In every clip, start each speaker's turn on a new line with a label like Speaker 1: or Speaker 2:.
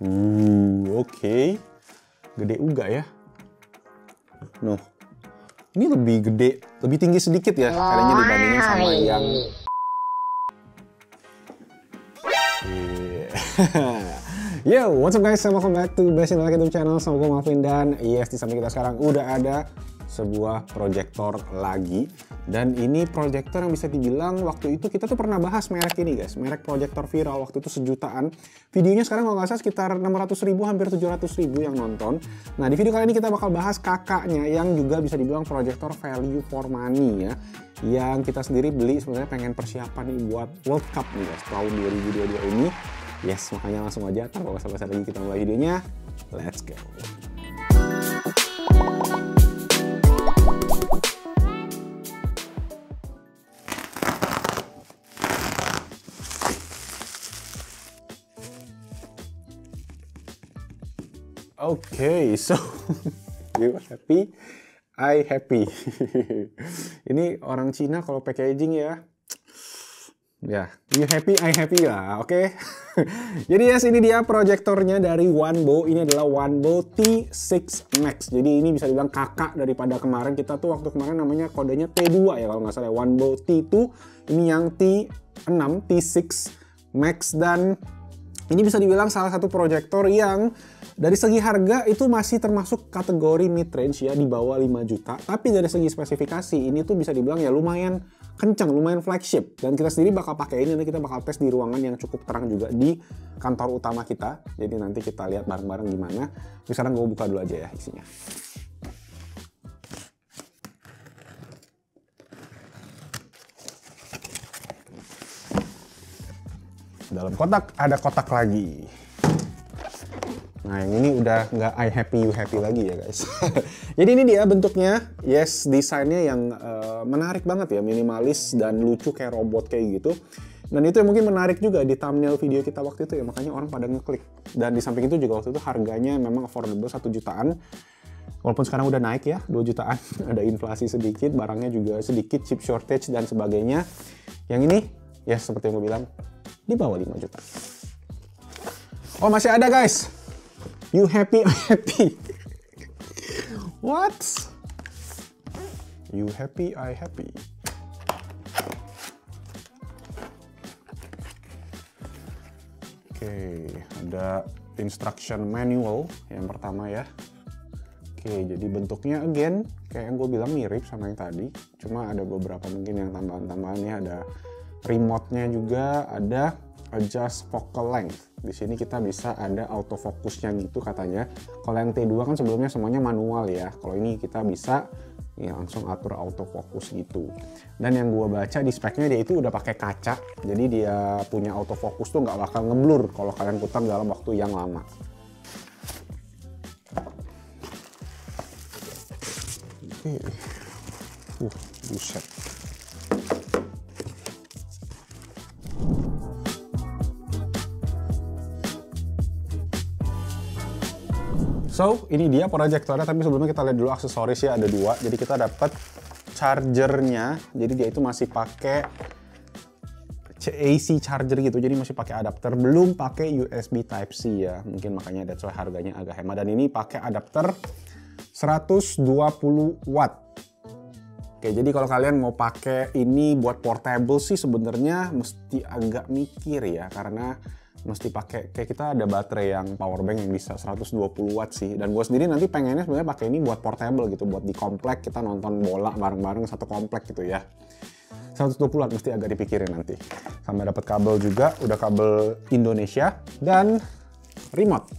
Speaker 1: Oke. Gede juga ya. Noh. Ini lebih gede, lebih tinggi sedikit ya kayaknya dibandingin sama yang Yo, what's up guys, welcome back to Best in YouTube channel sama gue Malvin. Dan yes, di samping kita sekarang udah ada sebuah proyektor lagi. Dan ini proyektor yang bisa dibilang waktu itu kita tuh pernah bahas merek ini guys, merek proyektor viral waktu itu sejutaan. Videonya sekarang kalau nggak salah sekitar 600.000, hampir 700.000 yang nonton. Nah di video kali ini kita bakal bahas kakaknya yang juga bisa dibilang proyektor value for money ya, yang kita sendiri beli sebenarnya pengen persiapan nih buat World Cup nih guys tahun 2022 ini. Yes, makanya langsung aja, ntar kalau basa-basi lagi kita mulai videonya. Let's go. Okay, so you happy, I happy. Ini orang Cina kalau packaging ya. Ya, you happy, I happy lah, oke? Jadi yes, ini dia proyektornya dari Wanbo. Ini adalah Wanbo T6 Max. Jadi ini bisa dibilang kakak daripada kemarin. Kita tuh waktu kemarin namanya kodenya T2 ya kalau nggak salah. Wanbo T2, ini yang T6, T6 Max. Dan ini bisa dibilang salah satu proyektor yang dari segi harga itu masih termasuk kategori mid-range ya, di bawah 5 juta. Tapi dari segi spesifikasi ini tuh bisa dibilang ya lumayan kencang, lumayan flagship. Dan kita sendiri bakal pakai ini, nanti kita bakal tes di ruangan yang cukup terang juga di kantor utama kita. Jadi nanti kita lihat bareng-bareng gimana. Jadi sekarang gue buka dulu aja ya isinya. Dalam kotak ada kotak lagi. Nah yang ini udah nggak I happy you happy lagi ya guys. Jadi ini dia bentuknya. Yes, desainnya yang menarik banget ya, minimalis dan lucu kayak robot kayak gitu. Dan itu yang mungkin menarik juga di thumbnail video kita waktu itu ya, makanya orang pada ngeklik. Dan di samping itu juga waktu itu harganya memang affordable, 1 jutaan. Walaupun sekarang udah naik ya, 2 jutaan. Ada inflasi sedikit, barangnya juga sedikit, chip shortage dan sebagainya. Yang ini ya seperti yang gue bilang, di bawah 5 juta. Oh masih ada guys. You happy, I happy. What? You happy, I happy. Oke, ada instruction manual yang pertama ya. Oke, jadi bentuknya again kayak yang gue bilang mirip sama yang tadi. Cuma ada beberapa mungkin yang tambahan-tambahannya, ada remote-nya juga, ada adjust focal length. Di sini kita bisa ada autofocusnya gitu katanya. Kalau yang T2 kan sebelumnya semuanya manual ya. Kalau ini kita bisa ya langsung atur autofocus gitu. Dan yang gua baca di speknya dia itu udah pakai kaca. Jadi dia punya autofocus tuh nggak bakal ngeblur kalau kalian putar dalam waktu yang lama. Oke. Buset. So, ini dia proyektornya, tapi sebelumnya kita lihat dulu aksesoris ya, ada 2. Jadi kita dapat chargernya, jadi dia itu masih pakai AC charger gitu, jadi masih pakai adapter, belum pakai USB Type-C ya. Mungkin makanya that's why harganya agak hemat. Dan ini pakai adapter 120 watt. Oke, jadi kalau kalian mau pakai ini buat portable sih sebenarnya mesti agak mikir ya, karena mesti pakai, kayak kita ada baterai yang power bank yang bisa 120 watt sih. Dan gue sendiri nanti pengennya sebenarnya pakai ini buat portable gitu, buat di komplek kita nonton bola bareng-bareng satu komplek gitu ya. 120 watt mesti agak dipikirin nanti. Sampai dapat kabel juga, udah kabel Indonesia dan remote.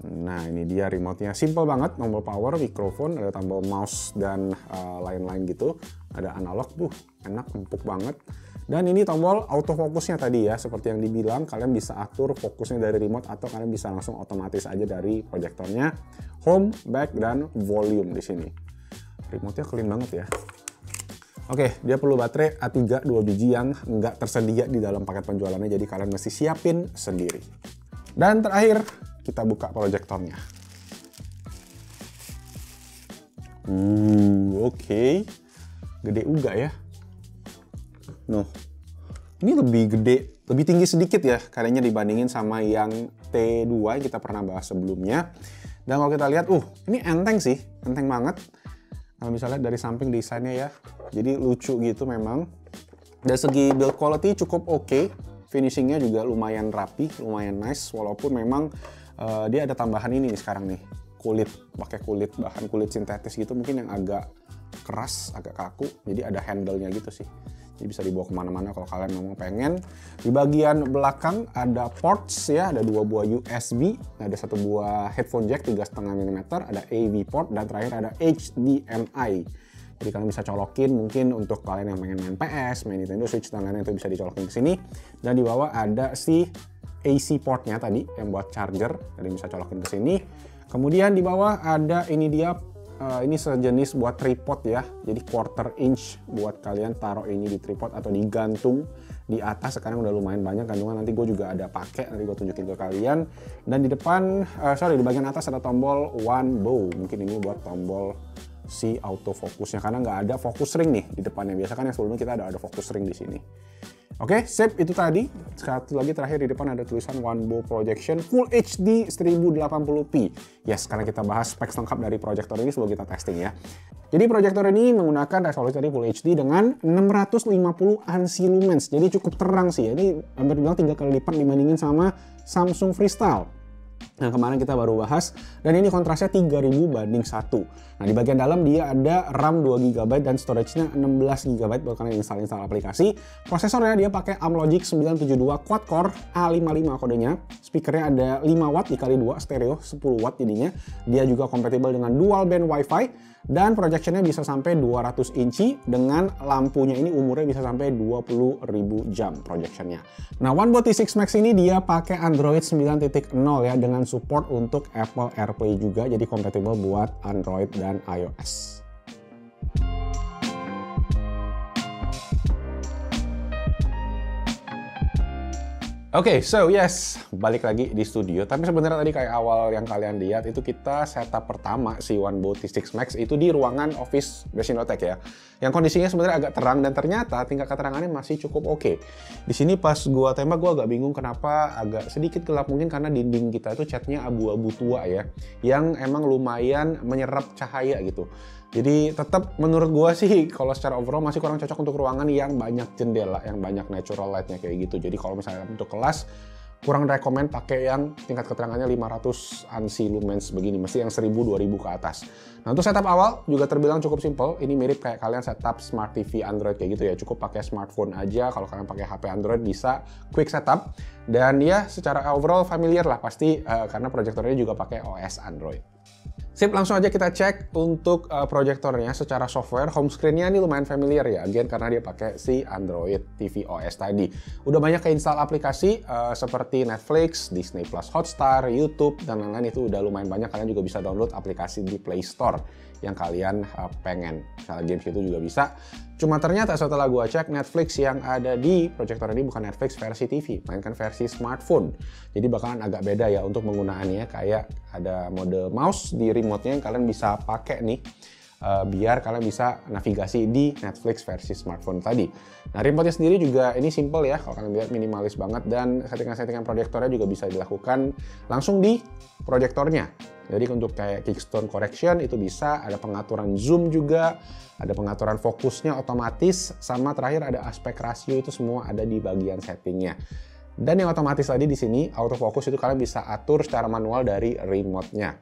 Speaker 1: Nah ini dia remote-nya, simple banget, tombol power, mikrofon, ada tombol mouse dan lain-lain gitu. Ada analog, enak, empuk banget. Dan ini tombol autofokusnya tadi ya, seperti yang dibilang, kalian bisa atur fokusnya dari remote atau kalian bisa langsung otomatis aja dari proyektornya. Home, back, dan volume di sini. Remote-nya clean banget ya. Oke, dia perlu baterai A3 2 biji yang nggak tersedia di dalam paket penjualannya, jadi kalian mesti siapin sendiri. Dan terakhir, kita buka proyektornya. Oke. Gede juga ya. Noh, Ini lebih gede, lebih tinggi sedikit ya kayaknya dibandingin sama yang T2 yang kita pernah bahas sebelumnya. Dan kalau kita lihat, ini enteng sih, enteng banget. Kalau bisa lihat dari samping desainnya ya, jadi lucu gitu memang. Dari segi build quality cukup oke, finishingnya juga lumayan rapi, lumayan nice. Walaupun memang dia ada tambahan ini nih sekarang nih, kulit, pakai kulit, bahan kulit sintetis gitu mungkin yang agak keras, agak kaku. Jadi ada handle-nya gitu sih. Jadi bisa dibawa kemana-mana kalau kalian memang pengen. Di bagian belakang ada ports ya, ada 2 buah USB, ada 1 buah headphone jack 3,5 mm, ada AV port, dan terakhir ada HDMI. Jadi kalian bisa colokin mungkin untuk kalian yang pengen main PS, main Nintendo Switch, dan lain-lain itu bisa dicolokin ke sini. Dan di bawah ada si AC portnya tadi yang buat charger, kalian bisa colokin ke sini. Kemudian di bawah ada ini dia. Ini sejenis buat tripod ya, jadi 1/4 inch buat kalian taruh ini di tripod atau digantung di atas. Sekarang udah lumayan banyak gantungan, nanti gue juga ada pakai, nanti gue tunjukin ke kalian. Dan di depan, di bagian atas ada tombol one bow, mungkin ini buat tombol si autofocusnya karena nggak ada focus ring nih di depannya. Biasa kan yang sebelumnya kita ada focus ring di sini. Oke, sip, itu tadi. Satu lagi terakhir di depan ada tulisan One Bow Projection Full HD 1080p. Yes, sekarang kita bahas specs lengkap dari proyektor ini sebelum kita testing ya. Jadi proyektor ini menggunakan resolusi tadi Full HD dengan 650 ANSI lumens. Jadi cukup terang sih. Ini hampir bilang 3 kali lipat dibandingin sama Samsung Freestyle yang kemarin kita baru bahas, dan ini kontrasnya 3000 banding 1. Nah, di bagian dalam dia ada RAM 2GB dan storage-nya 16GB buat kalian install aplikasi. Prosesornya dia pakai Amlogic 972 quad-core A55 kodenya. Speakernya ada 5W dikali 2 stereo, 10W jadinya. Dia juga kompatibel dengan dual band Wi-Fi. Dan projectionnya bisa sampai 200 inci dengan lampunya ini umurnya bisa sampai 20.000 jam projectionnya. Nah, OneBo T6 Max ini dia pakai Android 9.0 ya dengan support untuk Apple AirPlay juga, jadi kompatibel buat Android dan iOS. Oke, so yes, balik lagi di studio. Tapi sebenarnya tadi kayak awal yang kalian lihat itu kita setup pertama si OneBo T6 Max itu di ruangan office Besindotech ya. Yang kondisinya sebenarnya agak terang dan ternyata tingkat keterangannya masih cukup oke. Di sini pas gua tembak gua agak bingung kenapa agak sedikit gelap, mungkin karena dinding kita itu catnya abu-abu tua ya, yang emang lumayan menyerap cahaya gitu. Jadi tetap menurut gua sih kalau secara overall masih kurang cocok untuk ruangan yang banyak jendela, yang banyak natural light-nya kayak gitu. Jadi kalau misalnya untuk kelas kurang rekomend pakai yang tingkat keterangannya 500 ANSI lumens begini, mesti yang 1000-2000 ke atas. Nah, untuk setup awal juga terbilang cukup simple. Ini mirip kayak kalian setup Smart TV Android kayak gitu ya. Cukup pakai smartphone aja. Kalau kalian pakai HP Android bisa quick setup. Dan ya secara overall familiar lah pasti karena proyektornya juga pakai OS Android. Sip, langsung aja kita cek untuk proyektornya secara software. Home screen-nya ini lumayan familiar ya, again karena dia pakai si Android TV OS tadi. Udah banyak keinstall aplikasi seperti Netflix, Disney Plus Hotstar, YouTube, dan lain-lain itu udah lumayan banyak. Kalian juga bisa download aplikasi di Play Store yang kalian pengen. Misalnya games itu juga bisa. Cuma ternyata setelah gua cek, Netflix yang ada di proyektor ini bukan Netflix versi TV, melainkan versi smartphone. Jadi bakalan agak beda ya untuk penggunaannya, kayak ada mode mouse di remote-nya yang kalian bisa pakai nih biar kalian bisa navigasi di Netflix versi smartphone tadi. Nah, remote-nya sendiri juga ini simple ya, kalau kalian lihat minimalis banget, dan settingan-settingan proyektornya juga bisa dilakukan langsung di proyektornya. Jadi untuk kayak Keystone Correction itu bisa, ada pengaturan zoom juga, ada pengaturan fokusnya otomatis, sama terakhir ada aspek rasio, itu semua ada di bagian settingnya. Dan yang otomatis tadi di sini autofocus itu kalian bisa atur secara manual dari remote-nya.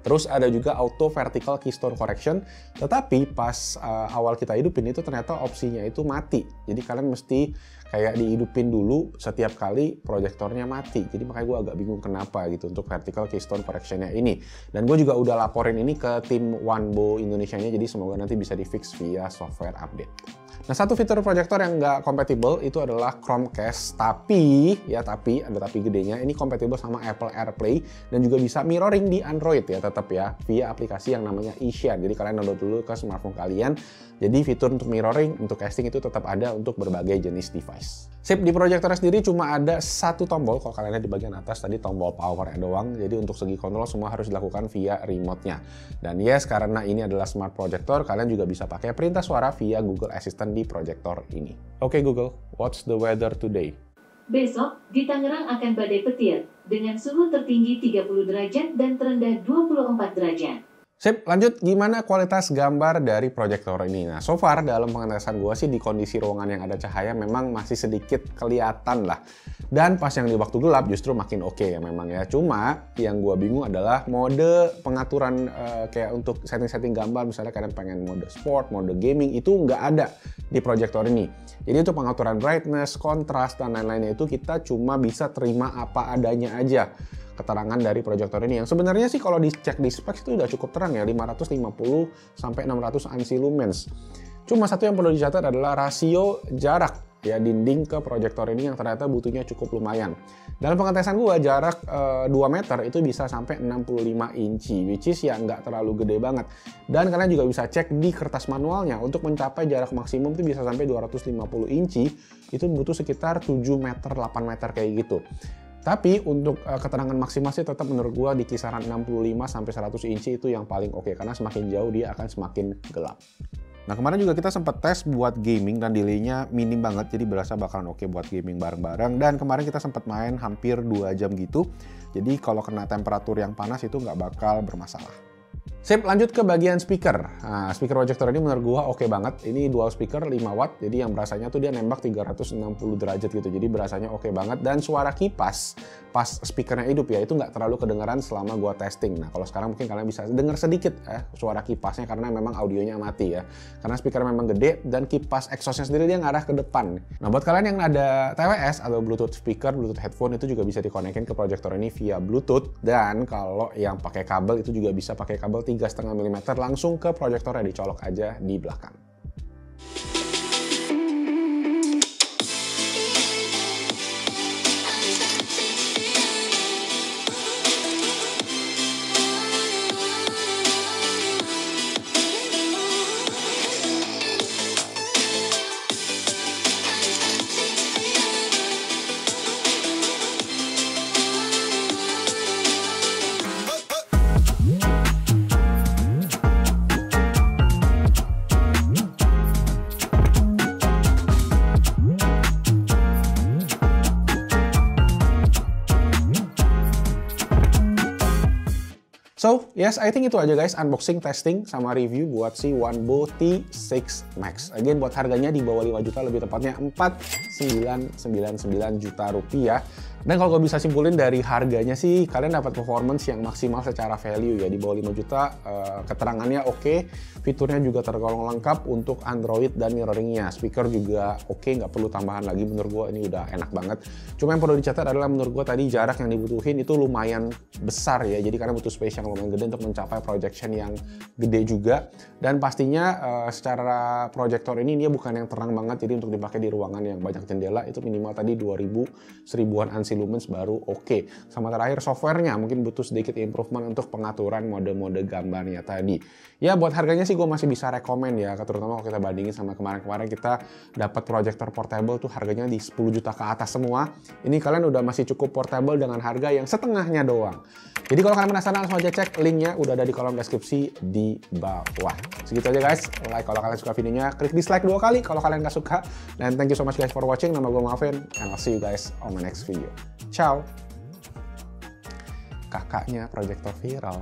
Speaker 1: Terus ada juga auto vertical keystone correction, tetapi pas awal kita hidupin itu ternyata opsinya itu mati. Jadi kalian mesti kayak dihidupin dulu setiap kali proyektornya mati. Jadi makanya gue agak bingung kenapa gitu untuk vertical keystone correction-nya ini. Dan gue juga udah laporin ini ke tim OneBo Indonesia-nya, jadi semoga nanti bisa di fix via software update. Nah, satu fitur proyektor yang nggak compatible itu adalah Chromecast, tapi ada tapi gedenya, ini compatible sama Apple AirPlay dan juga bisa mirroring di Android ya, tetap ya, via aplikasi yang namanya eShare. Jadi kalian download dulu ke smartphone kalian. Jadi fitur untuk mirroring, untuk casting itu tetap ada untuk berbagai jenis device. Sip, di proyektornya sendiri cuma ada satu tombol, kalau kalian lihat di bagian atas tadi tombol power doang, jadi untuk segi kontrol semua harus dilakukan via remote-nya. Dan yes, karena ini adalah smart projector, kalian juga bisa pakai perintah suara via Google Assistant di proyektor ini. Oke Google, what's the weather today?
Speaker 2: Besok, di Tangerang akan badai petir, dengan suhu tertinggi 30 derajat dan terendah 24 derajat.
Speaker 1: Sip, lanjut gimana kualitas gambar dari proyektor ini? Nah, so far dalam pengetesan gue sih di kondisi ruangan yang ada cahaya memang masih sedikit kelihatan lah. Dan pas yang di waktu gelap justru makin oke ya memang ya. Cuma yang gue bingung adalah mode pengaturan kayak untuk setting-setting gambar, misalnya kalian pengen mode sport, mode gaming, itu nggak ada di proyektor ini. Jadi untuk pengaturan brightness, kontras, dan lain-lainnya itu kita cuma bisa terima apa adanya aja. Keterangan dari proyektor ini yang sebenarnya sih kalau dicek di specs itu udah cukup terang ya, 550 sampai 600 ANSI lumens. Cuma satu yang perlu dicatat adalah rasio jarak ya dinding ke proyektor ini yang ternyata butuhnya cukup lumayan. Dalam pengetesan gua jarak 2 meter itu bisa sampai 65 inci, which is ya nggak terlalu gede banget. Dan kalian juga bisa cek di kertas manualnya untuk mencapai jarak maksimum itu bisa sampai 250 inci, itu butuh sekitar 7 meter, 8 meter kayak gitu. Tapi untuk keterangan maksimal sih tetap menurut gua di kisaran 65 sampai 100 inci itu yang paling oke, karena semakin jauh dia akan semakin gelap. Nah kemarin juga kita sempat tes buat gaming dan delaynya minim banget, jadi berasa bakalan oke buat gaming bareng-bareng. Dan kemarin kita sempat main hampir 2 jam gitu, jadi kalau kena temperatur yang panas itu nggak bakal bermasalah. Sip, lanjut ke bagian speaker. Nah, speaker proyektor ini menurut gua oke banget. Ini dual speaker 5 watt, jadi yang berasanya tuh dia nembak 360 derajat gitu. Jadi berasanya oke banget. Dan suara kipas pas speakernya hidup ya, itu nggak terlalu kedengeran selama gua testing. Nah, kalau sekarang mungkin kalian bisa denger sedikit suara kipasnya karena memang audionya mati ya. Karena speaker memang gede dan kipas exhaustnya sendiri dia ngarah ke depan. Nah, buat kalian yang ada TWS atau Bluetooth speaker, Bluetooth headphone itu juga bisa dikonekin ke proyektor ini via Bluetooth. Dan kalau yang pakai kabel itu juga bisa pakai kabel 3,5 mm langsung ke proyektornya, dicolok aja di belakang. So, yes, I think itu aja guys, unboxing, testing, sama review buat si OneBo T6 Max. Again, buat harganya di bawah 5 juta, lebih tepatnya 4.999 juta rupiah. Dan kalau gue bisa simpulin dari harganya sih, kalian dapat performance yang maksimal secara value ya, di bawah 5 juta, keterangannya oke, fiturnya juga tergolong lengkap untuk Android dan mirroringnya. Speaker juga oke, nggak perlu tambahan lagi, menurut gue ini udah enak banget. Cuma yang perlu dicatat adalah menurut gue tadi jarak yang dibutuhin itu lumayan besar ya, jadi karena butuh space yang lumayan gede untuk mencapai projection yang gede juga. Dan pastinya secara proyektor ini dia bukan yang terang banget, jadi untuk dipakai di ruangan yang banyak jendela itu minimal tadi 1000-an ANSI lumens baru oke. Sama terakhir softwarenya mungkin butuh sedikit improvement untuk pengaturan mode-mode gambarnya tadi. Ya buat harganya sih gue masih bisa rekomen ya, terutama kalau kita bandingin sama kemarin-kemarin kita dapat proyektor portable tuh harganya di 10 juta ke atas semua. Ini kalian udah masih cukup portable dengan harga yang setengahnya doang. Jadi kalau kalian penasaran langsung aja cek linknya udah ada di kolom deskripsi di bawah. Segitu aja guys, like kalau kalian suka videonya, klik dislike 2 kali kalau kalian nggak suka. Dan thank you so much guys for watching, nama gue Malvin, and I'll see you guys on my next video. Ciao. Kakaknya proyektor viral.